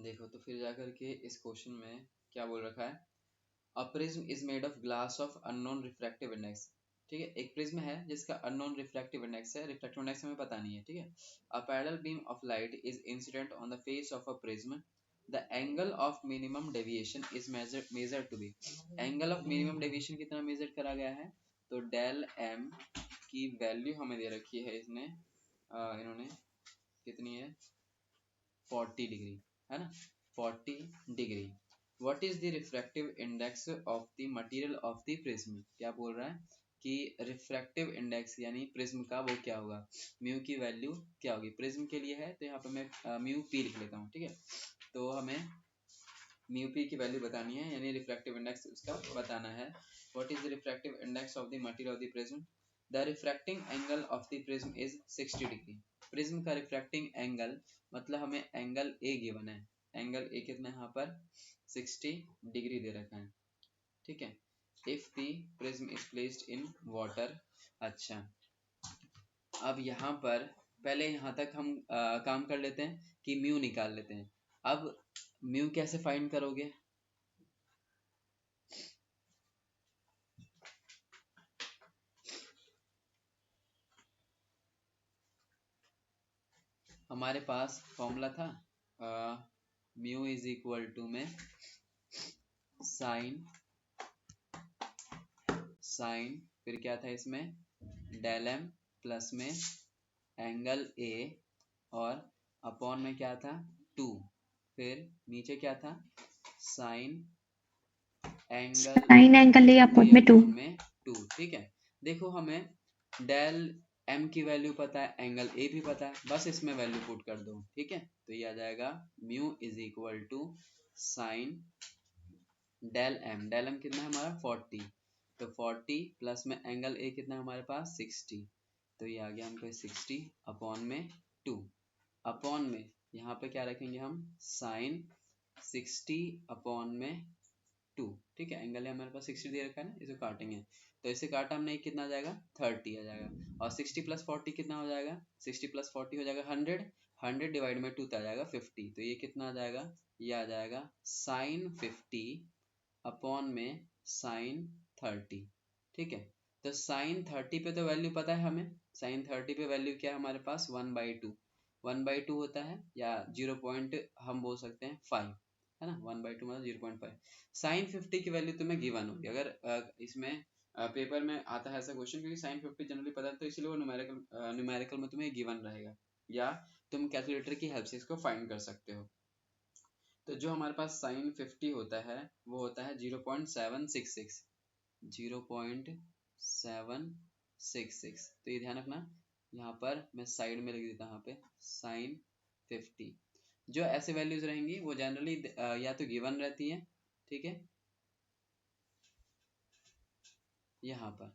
देखो तो फिर जाकर के इस क्वेश्चन में क्या बोल रखा है, a prism is made of glass of unknown refractive index. ठीक है, एक प्रिज्म है जिसका अननोन रिफ्रैक्टिव इंडेक्स है, रिफ्रैक्टिव इंडेक्स हमें पता नहीं है। ठीक है, a parallel beam of light is incident on the face of a prism, the angle of minimum deviation is measured to be. Angle of minimum deviation कितना measure करा गया है, तो डेल एम की वैल्यू हमें दे रखी है इसने, इन्होंने कितनी है, 40 डिग्री, है ना, 40 degree. What is the refractive index of the material of the prism, क्या बोल रहा है कि रिफ्रैक्टिव इंडेक्स यानी प्रिज्म का वो क्या होगा, म्यू की वैल्यू क्या होगी। प्रिज्म के लिए है तो यहाँ पे मैं म्यू पी लिख लेता हूँ। ठीक है, तो हमें म्यू पी की वैल्यू बतानी है, यानी रिफ्रैक्टिव इंडेक्स उसका बताना है। What is the refractive index of the material of the prism, the refracting angle of the prism is 60 degree. Prism का रिफ्रैक्टिंग एंगल मतलब हमें एंगल ए गिवन है, एंगल ए कितना यहाँ पर 60 डिग्री दे रखा है। ठीक है, if the prism is placed in water. अच्छा, अब यहाँ पर पहले यहाँ तक हम काम कर लेते हैं कि म्यू निकाल लेते हैं। अब म्यू कैसे फाइंड करोगे, हमारे पास फॉर्मूला था म्यू इज इक्वल टू में साइन साइन फिर क्या था इसमें डेल एम प्लस में एंगल ए और अपॉन में क्या था 2, फिर नीचे क्या था sine sine angle A upon में 2। में 2। ठीक है, देखो हमें डेल एम की वैल्यू पता है, एंगल ए भी पता है, बस इसमें वैल्यू पुट कर दो। ठीक है, तो ये आ जाएगा mu is equal to sine del M कितना है हमारा 40, तो 40 प्लस में एंगल ए कितना है हमारे पास 60, तो ये आ गया हमको 60 अपॉन में 2, अपॉन में यहाँ पे क्या रखेंगे हम साइन 60 अपॉन में 2। ठीक है, एंगल है हमारे पास 60 दे रखा है ना, इसे काटेंगे तो इसे काटा हमने कितना आ जाएगा 30 आ जाएगा, और 60 प्लस 40 कितना हो जाएगा, 60 प्लस 40 हो जाएगा 100, 100 डिवाइड में 2 आ जाएगा 50, तो ये कितना आ जाएगा, ये आ जाएगा साइन 50 अपॉन में साइन 30। ठीक है, तो साइन 30 पे तो वैल्यू पता है हमें, साइन 30 पे वैल्यू क्या है हमारे पास 1/2, 1/2 होता है, या 0 पॉइंट हम बोल सकते हैं 5, है ना, 1/2 मतलब 0.5। साइन 50 की वैल्यू तुम्हें गिवन होगी, अगर इसमें पेपर में आता है ऐसा क्वेश्चन, क्योंकि साइन 50 जनरली पता है तो इसलिए वो न्यूमेरिकल में तुम्हें गिवन रहेगा, या तुम कैलकुलेटर की हेल्प से इसको फाइंड कर सकते हो। तो जो हमारे पास साइन 50 होता है वो होता है 0.766, 0.766, तो ये ध्यान रखना, यहाँ पर मैं साइड में लिख देता हूँ, यहाँ पे साइन 50। जो ऐसे वैल्यूज रहेंगी वो जनरली या तो गिवन रहती है, ठीक है, यहाँ पर।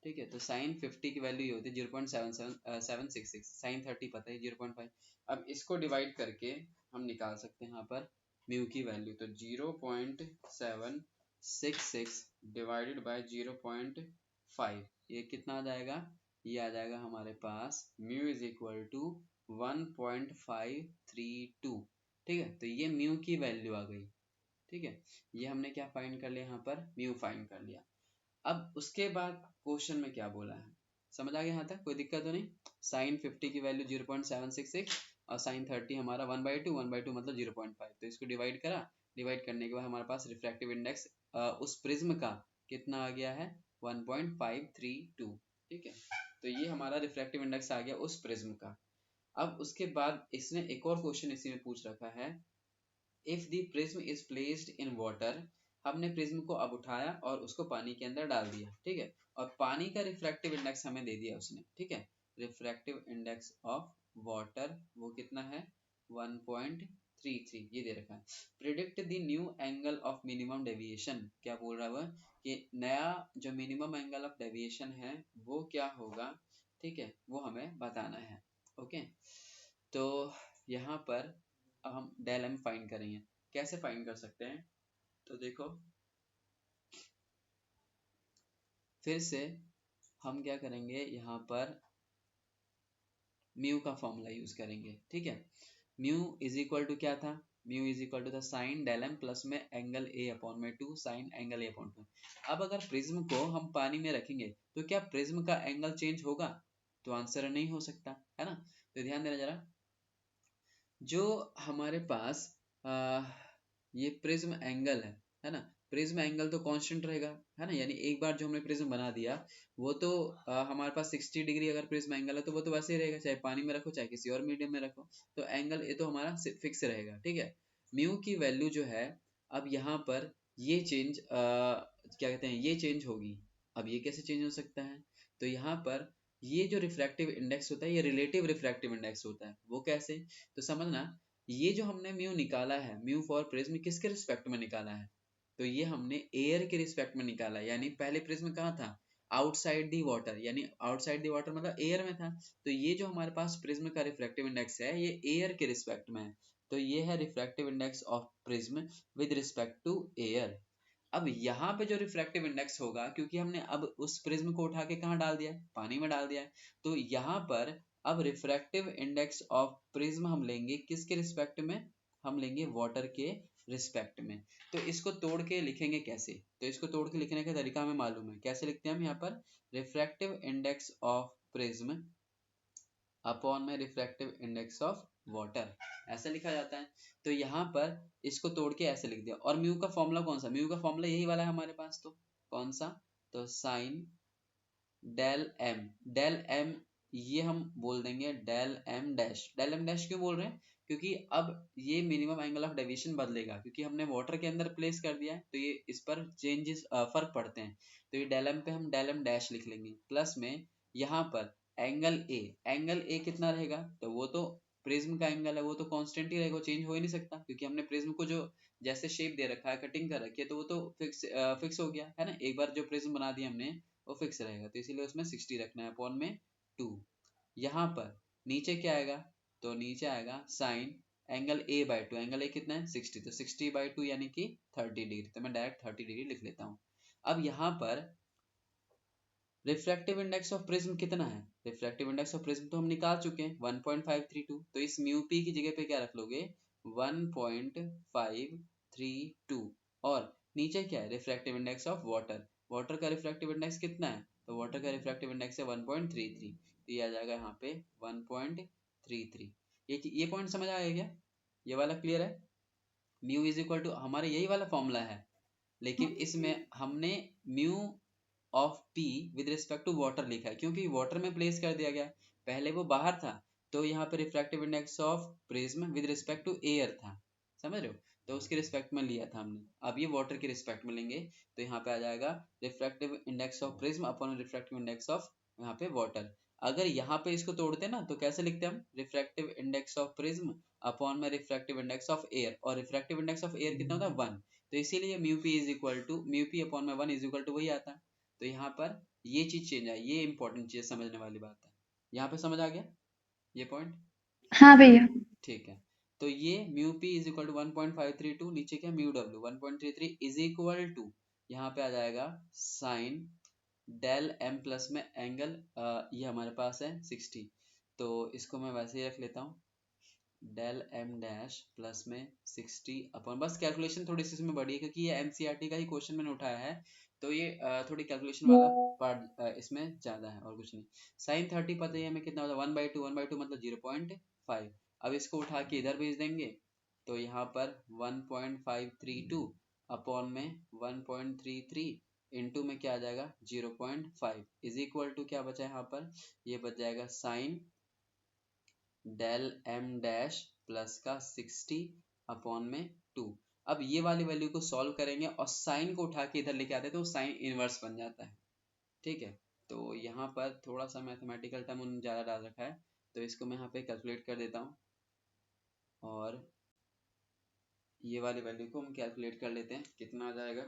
ठीक है, तो साइन 50 की वैल्यू ये होती है 0.766, साइन 30 पता है 0.5। अब इसको डिवाइड करके हम निकाल सकते हैं यहाँ पर म्यू की वैल्यू, तो 0.766 डिवाइडेड बाय 0.5, ये कितना आ जाएगा, ये आ जाएगा हमारे पास म्यू इज इक्वल टू 1.532। ठीक है, तो ये म्यू की वैल्यू आ गई। ठीक है, ये हमने क्या फाइंड कर लिया, यहाँ पर म्यू फाइंड कर लिया। अब उसके बाद क्वेश्चन में क्या बोला है, समझ आ गया यहाँ तक, कोई दिक्कत तो नहीं। साइन 50 की वैल्यू 0.766 और साइन 30 हमारा 1/2, 1/2 मतलब 0.5, तो इसको डिवाइड करा, डिवाइड करने के बाद हमारे पास रिफ्रैक्टिव इंडेक्स उस प्रिज्म का कितना आ गया है 1.532। ठीक है, तो ये हमारा रिफ्रैक्टिव इंडेक्स आ गया उस प्रिज्म का। अब उसके बाद इसने एक और क्वेश्चन इसी में पूछ रखा है, if the prism is placed in water, हमने प्रिज्म को अब उठाया और उसको पानी के अंदर डाल दिया। ठीक है, और पानी का रिफ्रैक्टिव इंडेक्स हमें दे दिया उसने। ठीक है, रिफ्रैक्टिव इंडेक्स ऑफ वाटर वो कितना है 1.33, ये दे रखा है। Predict the new angle of minimum deviation, क्या बोल रहा है वह कि नया जो मिनिमम एंगल ऑफ डेविएशन है वो क्या होगा। ठीक है, वो हमें बताना है। ओके, तो यहाँ पर अब हम डेल एम फाइंड करेंगे, कैसे फाइंड कर सकते हैं, तो देखो फिर से हम क्या करेंगे, यहाँ पर म्यू का फॉर्मूला यूज करेंगे। ठीक है, म्यू इज इक्वल टू क्या था, mu is equal to the sine del M plus में एंगल ए अपॉन में 2 साइन एंगल ए अपॉन 2। अब अगर प्रिज्म को हम पानी में रखेंगे तो क्या प्रिज्म का एंगल चेंज होगा? तो आंसर नहीं हो सकता है ना। तो ध्यान देना जरा, जो हमारे पास ये प्रिज्म एंगल है ना, प्रिज्म एंगल तो कांस्टेंट रहेगा है ना, यानी एक बार जो हमने प्रिज्म बना दिया वो तो हमारे पास 60 डिग्री अगर प्रिज्म एंगल है तो वो तो वैसे ही रहेगा, चाहे पानी में रखो चाहे किसी और मीडियम में रखो, तो एंगल ये तो हमारा फिक्स रहेगा। ठीक है, म्यू की वैल्यू जो है अब यहाँ पर ये चेंज क्या कहते हैं, ये चेंज होगी। अब ये कैसे चेंज हो सकता है? तो यहाँ पर ये जो रिफ्रैक्टिव इंडेक्स होता है ये रिलेटिव रिफ्रैक्टिव इंडेक्स होता है। वो कैसे? तो समझना, ये जो हमने म्यू निकाला है, म्यू फॉर प्रिज्म किसके रिस्पेक्ट में निकाला है? तो ये हमने एयर के रिस्पेक्ट में निकाला है, यानी पहले प्रिज्म कहाँ था? आउटसाइड दी वाटर, यानी आउटसाइड दी वाटर मतलब एयर में था। तो ये जो हमारे पास प्रिज्म का रिफ्रैक्टिव इंडेक्स है ये एयर के रिस्पेक्ट में है। तो ये है refractive index of prism with respect to air. अब यहाँ पे जो रिफ्रैक्टिव इंडेक्स होगा, क्योंकि हमने अब उस प्रिज्म को उठा के कहाँ डाल दिया है? पानी में डाल दिया है, तो यहाँ पर अब रिफ्रैक्टिव इंडेक्स ऑफ प्रिज्म हम लेंगे किसके रिस्पेक्ट में? हम लेंगे वाटर के रिस्पेक्ट में। तो इसको तोड़ के लिखेंगे कैसे? तो इसको तोड़ के लिखने का तरीका हमें मालूम है, कैसे लिखते हैं हम यहाँ पर? Refractive index of prism upon में रिफ्रैक्टिव इंडेक्स ऑफ वाटर, ऐसा लिखा जाता है। तो यहाँ पर इसको तोड़ के ऐसे लिख दिया। और म्यू का फॉर्मूला कौन सा? म्यू का फॉर्मूला यही वाला है हमारे पास, तो कौन सा? तो sine del M, del M ये हम बोल देंगे del M dash. Del M dash क्यों बोल रहे हैं? क्योंकि अब ये मिनिमम एंगल ऑफ डेविएशन बदलेगा, क्योंकि हमने वाटर के अंदर प्लेस कर दिया है, तो ये इस पर चेंजेस फर्क पड़ते हैं। तो ये डेल एम पे हम डेल एम डैश लिख लेंगे, प्लस में यहाँ पर एंगल ए, एंगल ए कितना रहेगा? तो वो तो प्रिज्म का एंगल है, वो तो कांस्टेंट ही रहेगा, चेंज हो ही नहीं सकता, क्योंकि हमने प्रिज्म को जो जैसे शेप दे रखा है, कटिंग कर रखी है, तो वो तो फिक्स हो गया है ना। एक बार जो प्रिज्म बना दिया हमने वो फिक्स रहेगा, तो इसीलिए उसमें 60 रखना है अपॉन में 2। यहाँ पर नीचे क्या आएगा? तो नीचे आएगा sign angle A by 2, angle A कितना है? 60, तो 60 बाई 2 यानी कि 30 डिग्री, तो मैं डायरेक्ट 30 डिग्री लिख लेता हूँ। अब यहाँ पर रिफ्रैक्टिव इंडेक्स ऑफ प्रिज्म कितना है? रिफ्रैक्टिव इंडेक्स ऑफ प्रिज्म तो हम निकाल चुके हैं 1.532, तो इस म्यू पी की जगह पे क्या रख लोगे? 1.532। और नीचे क्या है? Refractive index of water, water का रिफ्रैक्टिव इंडेक्स कितना है? तो वाटर का रिफ्रैक्टिव इंडेक्स है 1.33, तो ये आ जाएगा यहाँ पे 1.33। ये पॉइंट समझ आया क्या? ये वाला क्लियर है? म्यू इज इक्वल टू हमारे यही वाला फॉर्मूला है, लेकिन इसमें हमने mu of P with respect to water लिखा है, क्योंकि वाटर में प्लेस कर दिया गया, पहले वो बाहर था, तो यहाँ पे refractive index of prism with respect to air था, समझ रहे हो? तो उसके रिस्पेक्ट में लिया था हमने, अब ये वाटर के रिस्पेक्ट में लेंगे, तो यहाँ पे आ जाएगा refractive index of prism upon refractive index of यहाँ पे वाटर। अगर यहाँ पे इसको तोड़ते ना तो कैसे लिखते हम? Refractive index of prism upon में रिफ्रैक्टिव इंडेक्स ऑफ एयर, और रिफ्रैक्टिव इंडेक्स ऑफ एयर कितना होता है? 1, तो इसीलिए mu P is equal to mu P upon में 1 इज इक्वल टू वही आता है। तो यहाँ पर ये चीज चेंज है, ये इंपॉर्टेंट चीज समझने वाली बात है। यहाँ पे समझ आ गया ये पॉइंट? हाँ भैया। ठीक है, तो ये mu P is equal to 1.532, नीचे क्या mu W 1.33 is equal to यहाँ पे आ जाएगा साइन डेल एम प्लस में एंगल ये हमारे पास है 60, तो इसको मैं वैसे ही रख लेता हूँ डेल एम डैश प्लस में 60 अपन, बस कैलकुलेशन थोड़ी सी इसमें बढ़ी है क्योंकि ये एनसीईआरटी का ही क्वेश्चन मैंने उठाया है, तो ये थोड़ी कैलकुलेशन वाला पार्ट इसमें ज्यादा है और कुछ नहीं। साइन 30 पता है हमें कितना होता है? 1/2, 1/2 मतलब 0.5। अब इसको उठा के इधर भेज देंगे, तो यहाँ पर 1.532 अपॉन में 1.33 इंटू में क्या आ जाएगा? 0.5 इज इक्वल टू क्या बचा है यहाँ पर? ये बच जाएगा sine del M dash plus का 60 अपॉन में 2। अब ये वाली वैल्यू को सॉल्व करेंगे और साइन को उठा के इधर लेके आते हैं तो साइन इनवर्स बन जाता है। ठीक है, तो यहाँ पर थोड़ा सा मैथमेटिकल टर्म उन्होंने ज़्यादा डाल रखा है, तो इसको मैं यहाँ पे कैलकुलेट कर देता हूँ और ये वाली वैल्यू को हम कैलकुलेट कर लेते हैं कितना आ जाएगा।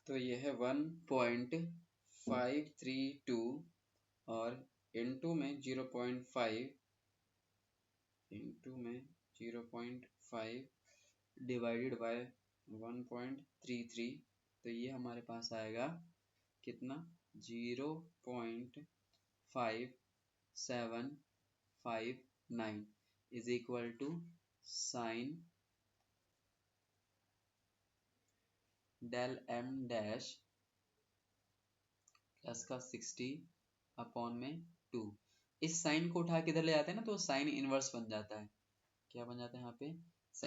तो ये है 1.532 और इनटू में 0.5 इंटू में 0.5 डिवाइडेड बाय 1.33, तो ये हमारे पास आएगा कितना? 0.575 9 is equal to sine del M dash plus का 60 अपॉन में 2। इस साइन को उठा के इधर ले जाते हैं ना तो साइन इनवर्स बन जाता है। क्या बन जाता है यहाँ पे,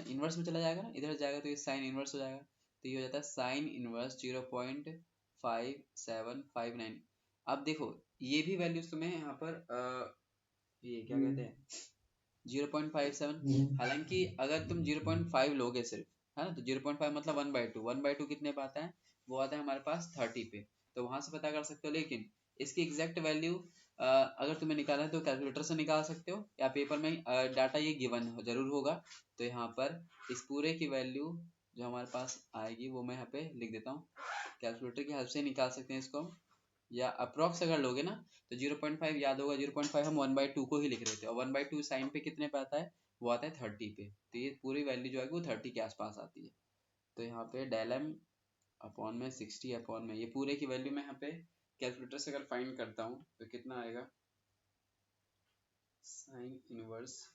इनवर्स में चला जाएगा ना, इधर जाएगा तो ये साइन इनवर्स हो जाएगा, तो ये हो जाता है साइन इनवर्स 0.5759। अब देखो ये भी वैल्यूज तुम्हें यहाँ पर ये क्या कहते हैं 0.57। हालांकि अगर तुम 0.5 लोगे सिर्फ, है ना, तो 0.5 मतलब 1/2, 1/2 कितने पे आता है, वो आता है हमारे पास 30 पे, तो वहां से पता कर सकते हो। लेकिन इसकी एग्जैक्ट वैल्यू अगर तुम्हें निकालना है तो कैलकुलेटर से निकाल सकते हो या पेपर में डाटा ये गिवन जरूर होगा। तो यहाँ पर इस पूरे की वैल्यू जो हमारे पास आएगी वो मैं यहाँ पे लिख देता हूँ, कैलकुलेटर की हेल्प से निकाल सकते हैं इसको, या अप्रोक्स अगर लोगे ना तो 0.5 याद होगा, 0.5 हम 1/2 को ही लिख रहे थे, और 1/2 साइन पे कितने पे आता है, वो आता है 30 पे, तो ये पूरी वैल्यू जो है वो 30 के आसपास आती है। तो यहाँ पे डेल एम अपॉन में 60 अपॉन में ये पूरे की वैल्यू मैं यहाँ पे कैलकुलेटर से अगर फाइंड करता हूँ तो कितना आएगा, साइन इनवर्स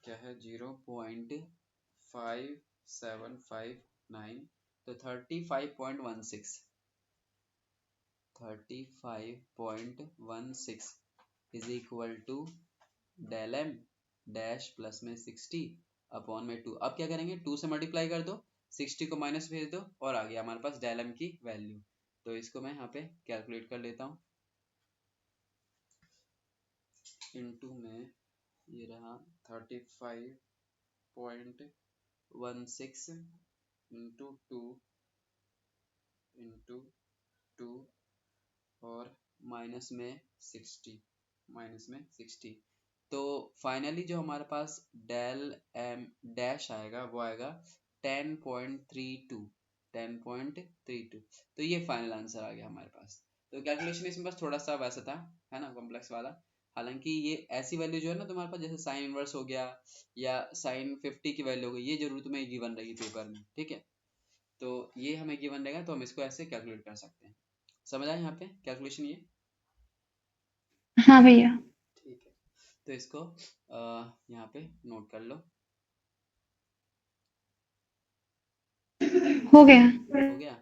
क्या है 0.5759, तो 35.16 is equal to del M dash plus में 60 अपॉन में 2। अब क्या करेंगे, 2 से मल्टीप्लाई कर दो, 60 को माइनस भेज दो, और आ गया हमारे पास डेल एम की वैल्यू। तो इसको मैं यहाँ पे कैलकुलेट कर लेता हूँ, इनटू में ये रहा 35.16 इंटू 2 इंटू 2 और माइनस में 60। तो फाइनली जो हमारे पास डेल एम डैश आएगा वो आएगा 10.32। तो ये फाइनल आंसर आ गया हमारे पास। तो कैलकुलेशन इसमें बस थोड़ा सा वैसा था, है ना, कॉम्प्लेक्स वाला। हालांकि ये ऐसी वैल्यू जो है ना तुम्हारे पास, जैसे साइन इनवर्स हो गया या साइन 50 की वैल्यू हो गई, ये जरूर तुम्हें गिवन रहेगी पेपर में, ठीक है। तो ये हमें गिवन रहेगा तो हम इसको ऐसे कैलकुलेट कर सकते हैं। समझ आए यहाँ पे कैलकुलेशन ये? हाँ भैया। ठीक है, तो इसको यहाँ पे नोट कर लो। हो गया। हो गया।